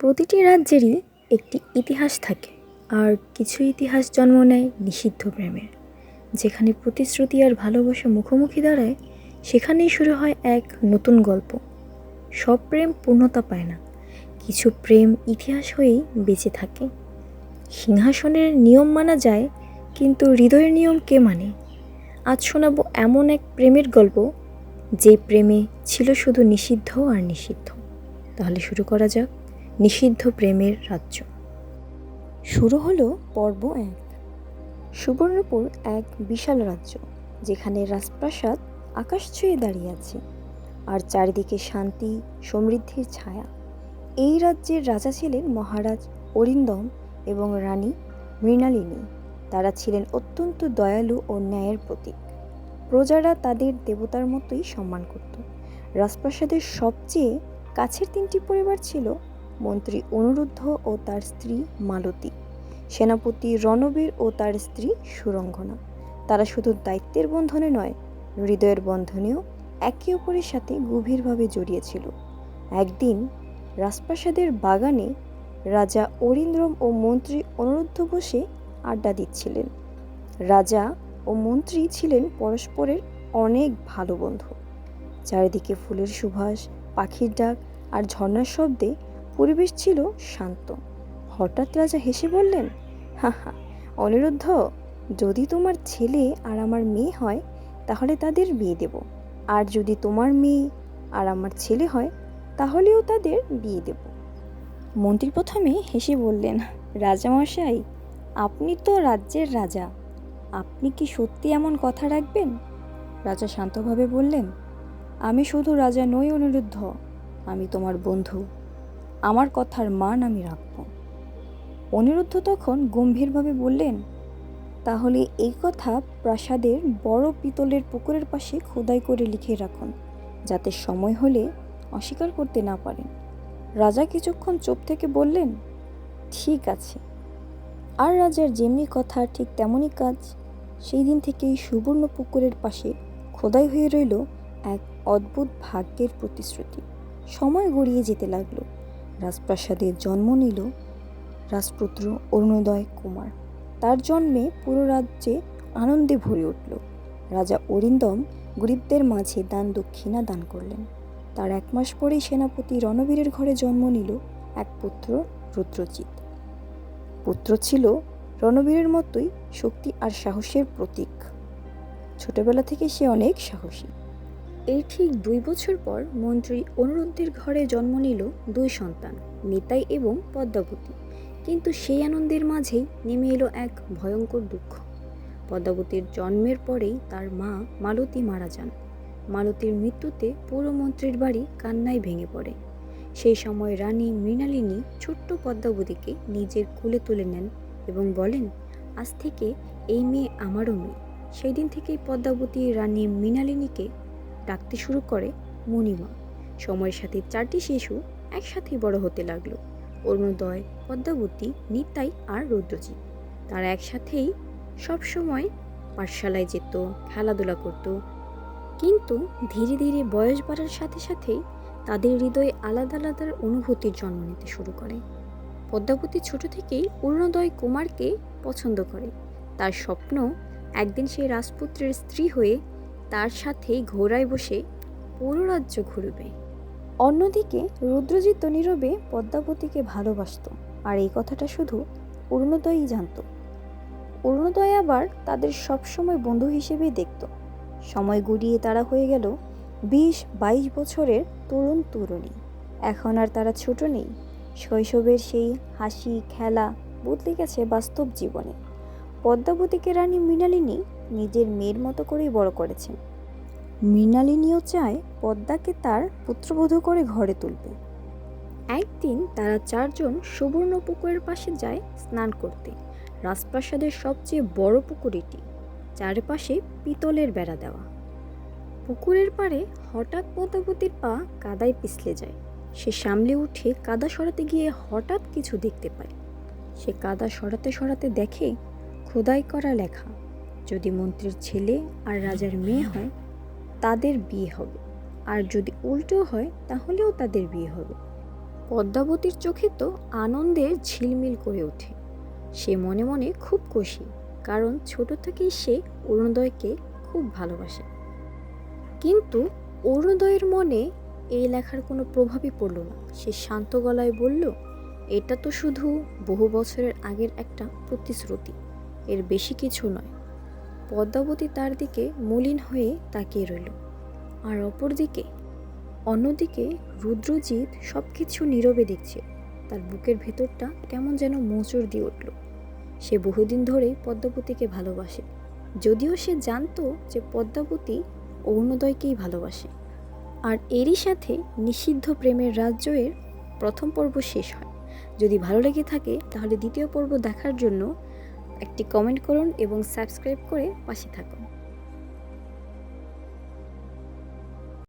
প্রতিটি রাজ্যেরই একটি ইতিহাস থাকে, আর কিছু ইতিহাস জন্ম নেয় নিষিদ্ধ প্রেমের। যেখানে প্রতিশ্রুতি আর ভালোবাসা মুখোমুখি দাঁড়ায়, সেখানেই শুরু হয় এক নতুন গল্প। সব প্রেম পূর্ণতা পায় না, কিছু প্রেম ইতিহাস হয়েই বেঁচে থাকে। সিংহাসনের নিয়ম মানা যায়, কিন্তু হৃদয়ের নিয়ম কে মানে? আজ শোনাবো এমন এক প্রেমের গল্প, যে প্রেমে ছিল শুধু নিষিদ্ধ আর নিষিদ্ধ। তাহলে শুরু করা যাক নিষিদ্ধ প্রেমের রাজ্য। শুরু হলো পর্ব 1। সুবর্ণপুর এক বিশাল রাজ্য, যেখানে রাজপ্রাসাদ আকাশ ছুঁয়ে দাঁড়িয়ে আছে, আর চারিদিকে শান্তি সমৃদ্ধির ছায়া। এই রাজ্যের রাজা ছিলেন মহারাজ অরিন্দম এবং রানী মৃণালিনী। তারা ছিলেন অত্যন্ত দয়ালু ও ন্যায়ের প্রতীক। প্রজারা তাদের দেবতার মতোই সম্মান করত। রাজপ্রাসাদের সবচেয়ে কাছের 3টি পরিবার ছিল মন্ত্রী অনুরুদ্ধ ও তার স্ত্রী মালতী, সেনাপতি রণবীর ও তার স্ত্রী সুরঙ্গনা। তারা শুধু দায়িত্বের বন্ধনে নয়, হৃদয়ের বন্ধনেও একে অপরের সাথে গভীরভাবে জড়িয়েছিল। একদিন রাজপ্রাসাদের বাগানে রাজা অরিন্দম ও মন্ত্রী অনুরুদ্ধ বসে আড্ডা দিচ্ছিলেন। রাজা ও মন্ত্রী ছিলেন পরস্পরের অনেক ভালো বন্ধু। চারিদিকে ফুলের সুবাস, পাখির ডাক আর ঝর্ণার শব্দে পরিবেশ ছিল শান্ত। হঠাৎ রাজা হেসে বললেন, হা হা অনিরুদ্ধ, যদি তোমার ছেলে আর আমার মেয়ে হয় তাহলে তাদের বিয়ে দেব, আর যদি তোমার মেয়ে আর আমার ছেলে হয় তাহলেও তাদের বিয়ে দেব। মন্ত্রী প্রথমে হেসে বললেন, রাজামশাই, আপনি তো রাজ্যের রাজা, আপনি কি সত্যি এমন কথা রাখবেন? রাজা শান্তভাবে বললেন, আমি শুধু রাজা নই অনিরুদ্ধ, আমি তোমার বন্ধু। আমার কথার মান আমি রাখব। অনিরুদ্ধ তখন গম্ভীরভাবে বললেন, তাহলে এই কথা প্রাসাদের বড় পিতলের পুকুরের পাশে খোদাই করে লিখে রাখুন, যাতে সময় হলে অস্বীকার করতে না পারেন। রাজা কিছুক্ষণ চুপ থেকে বললেন, ঠিক আছে। আর রাজার যেমনি কথা ঠিক তেমনই কাজ। সেই দিন থেকেই সুবর্ণ পুকুরের পাশে খোদাই হয়ে রইল এক অদ্ভুত ভাগ্যের প্রতিশ্রুতি। সময় গড়িয়ে যেতে লাগলো। রাজপ্রাসাদে জন্ম নিল রাজপুত্র অরুণোদয় কুমার। তার জন্মে পুরো রাজ্যে আনন্দে ভরে উঠল। রাজা অরিন্দম গরিবদের মাঝে দান দক্ষিণা দান করলেন। তার 1 মাস পরেই সেনাপতি রণবীরের ঘরে জন্ম নিল এক পুত্র রুদ্রজিৎ। পুত্র ছিল রণবীরের মতোই শক্তি আর সাহসের প্রতীক। ছোটবেলা থেকে সে অনেক সাহসী। এই ঠিক 2 বছর পর মন্ত্রী অনুরুদ্ধের ঘরে জন্ম নিল 2 সন্তান, নিতাই এবং পদ্মাবতী। কিন্তু সেই আনন্দের মাঝেই নেমে এলো এক ভয়ঙ্কর দুঃখ। পদ্মাবতীর জন্মের পরেই তার মা মালতী মারা যান। মালতীর মৃত্যুতে পুরো মন্ত্রীর বাড়ি কান্নায় ভেঙে পড়ে। সেই সময় রানী মৃণালিনী ছোট্ট পদ্মাবতীকে নিজের কোলে তুলে নেন এবং বলেন, আজ থেকে এই মেয়ে আমারও মেয়ে। সেই দিন থেকেই পদ্মাবতী রানী মৃণালিনীকে ডাকতে শুরু করে মণিমা। সময়ের সাথে 4টি শিশু একসাথেই বড় হতে লাগলো, অরুণোদয়, পদ্মাবতী, নিতাই আর রুদ্রজিৎ। তারা একসাথেই সবসময় পাঠশালায় যেত, খেলাধুলা করত। কিন্তু ধীরে ধীরে বয়স বাড়ার সাথে সাথেই তাদের হৃদয়ে আলাদা আলাদা অনুভূতির জন্ম নিতে শুরু করে। পদ্মাবতী ছোট থেকেই অরুণোদয় কুমারকে পছন্দ করে। তার স্বপ্ন একদিন সে রাজপুত্রের স্ত্রী হয়ে তার সাথেই ঘোড়ায় বসে পুরো রাজ্য ঘুরবে। অন্যদিকে রুদ্রজিৎ নীরবে পদ্মাবতীকে ভালোবাসত, আর এই কথাটা শুধু অরুণোদয়ই জানত। অরুণোদয় আবার তাদের সবসময় বন্ধু হিসেবেই দেখত। সময় গড়িয়ে তারা হয়ে গেল 20-22 বছরের তরুণ তরুণী। এখন আর তারা ছোট নেই। শৈশবের সেই হাসি খেলা বদলে গেছে বাস্তব জীবনে। পদ্মাবতীকে রানী মৃণালিনী নিজের মেয়ের মতো করেই বড় করেছেন। মৃণালিনীও চায় পদ্মাকে তার পুত্রবধূ করে ঘরে তুলবে। একদিন তারা 4 জন সুবর্ণ পুকুরের পাশে যায় স্নান করতে। রাজপ্রাসাদের সবচেয়ে বড় পুকুর এটি, চারপাশে পিতলের বেড়া দেওয়া। পুকুরের পাড়ে হঠাৎ পদ্মাবতীর পা কাদায় পিছলে যায়। সে সামলে উঠে কাদা সরাতে গিয়ে হঠাৎ কিছু দেখতে পায়। সে কাদা সরাতে সরাতে দেখে খোদাই করা লেখা, যদি মন্ত্রীর ছেলে আর রাজার মেয়ে হয় তাদের বিয়ে হবে, আর যদি উল্টো হয় তাহলেও তাদের বিয়ে হবে। পদ্মাবতীর চোখে তো আনন্দের ঝিলমিল করে ওঠে। সে মনে মনে খুব খুশি, কারণ ছোট থেকেই সে অরুণোদয়কে খুব ভালোবাসে। কিন্তু অরুণোদয়ের মনে এই লেখার কোনো প্রভাবই পড়ল না। সে শান্ত গলায় বলল, এটা তো শুধু বহু বছরের আগের একটা প্রতিশ্রুতি, এর বেশি কিছু নয়। পদ্মাবতী তার দিকে মলিন হয়ে তাকিয়ে রইল। আর অন্যদিকে রুদ্রজিৎ সব কিছু নীরবে দেখছে। তার বুকের ভেতরটা কেমন যেন মোচড় দিয়ে উঠল। সে বহুদিন ধরেই পদ্মাবতীকে ভালোবাসে, যদিও সে জানতো যে পদ্মাবতী অরুণোদয়কেই ভালোবাসে। আর এরই সাথে নিষিদ্ধ প্রেমের রাজ্যের প্রথম পর্ব শেষ হয়। যদি ভালো লেগে থাকে তাহলে দ্বিতীয় পর্ব দেখার জন্য একটি কমেন্ট করুন এবং সাবস্ক্রাইব করে পাশে থাকুন।